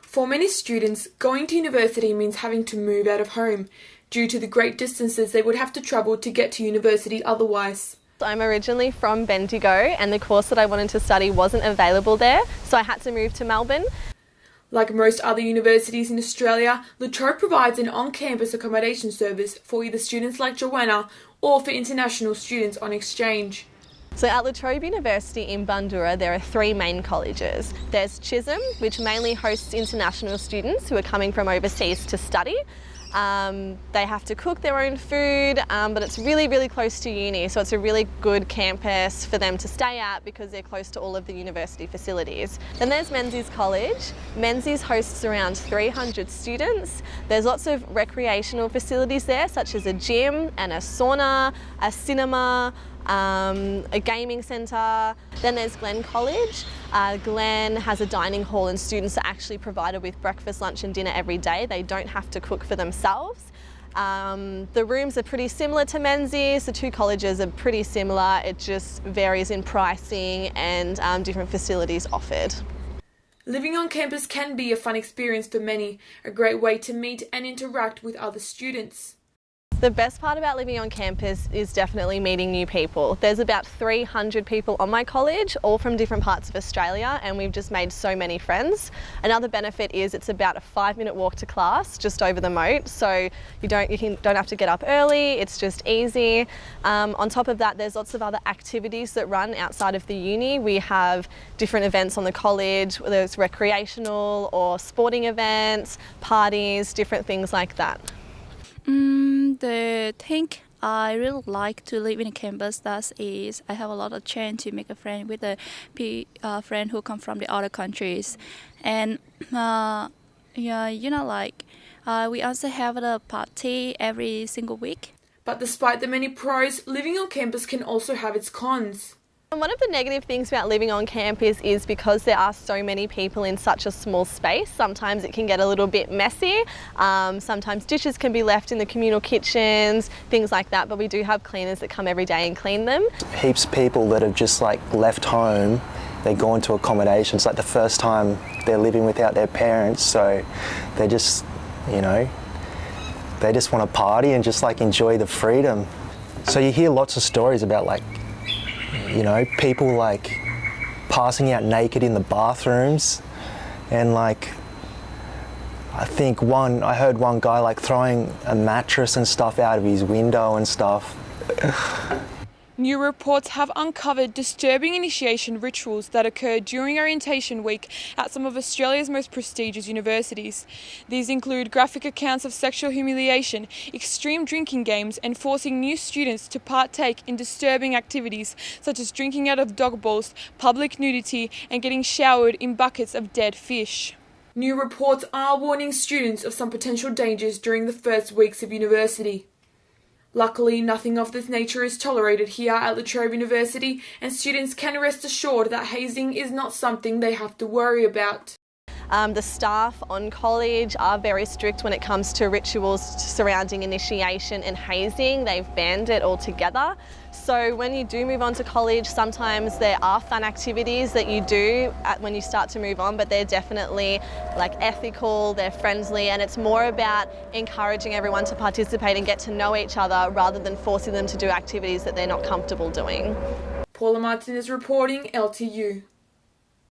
For many students, going to university means having to move out of home due to the great distances they would have to travel to get to university otherwise. I'm originally from Bendigo and the course that I wanted to study wasn't available there, so I had to move to Melbourne. Like most other universities in Australia, La Trobe provides an on-campus accommodation service for either students like Joanna or for international students on exchange. So at La Trobe University in Bundoora, there are three main colleges. There's Chisholm, which mainly hosts international students who are coming from overseas to study. They have to cook their own food, but it's really close to uni, so it's a really good campus for them to stay at because they're close to all of the university facilities. Then there's Menzies College. Menzies hosts around 300 students. There's lots of recreational facilities there, such as a gym and a sauna, a cinema, a gaming centre. Then there's Glen College. Glen has a dining hall and students are actually provided with breakfast, lunch and dinner every day. They don't have to cook for themselves. The rooms are pretty similar to Menzies. The two colleges are pretty similar. It just varies in pricing and different facilities offered. Living on campus can be a fun experience for many, a great way to meet and interact with other students. The best part about living on campus is definitely meeting new people. There's about 300 people on my college, all from different parts of Australia, and we've just made so many friends. Another benefit is it's about a 5-minute walk to class just over the moat, so you don't have to get up early, it's just easy. On top of that, there's lots of other activities that run outside of the uni. We have different events on the college, whether it's recreational or sporting events, parties, different things like that. The thing I really like to live in a campus that is I have a lot of chance to make a friend with a friend who come from the other countries, and we also have a party every single week. But despite the many pros, living on campus can also have its cons. And one of the negative things about living on campus is because there are so many people in such a small space, sometimes it can get a little bit messy. Sometimes dishes can be left in the communal kitchens, things like that, but we do have cleaners that come every day and clean them. Heaps of people that have just left home, they go into accommodations, the first time they're living without their parents, so they just, they just want to party and just enjoy the freedom. So you hear lots of stories about people passing out naked in the bathrooms, and I heard one guy throwing a mattress and stuff out of his window and stuff. New reports have uncovered disturbing initiation rituals that occur during orientation week at some of Australia's most prestigious universities. These include graphic accounts of sexual humiliation, extreme drinking games, and forcing new students to partake in disturbing activities such as drinking out of dog bowls, public nudity, and getting showered in buckets of dead fish. New reports are warning students of some potential dangers during the first weeks of university. Luckily, nothing of this nature is tolerated here at La Trobe University, and students can rest assured that hazing is not something they have to worry about. The staff on college are very strict when it comes to rituals surrounding initiation and hazing. They've banned it altogether. So when you do move on to college, sometimes there are fun activities that you do when you start to move on, but they're definitely ethical, they're friendly, and it's more about encouraging everyone to participate and get to know each other rather than forcing them to do activities that they're not comfortable doing. Paula Martinez reporting, LTYOU.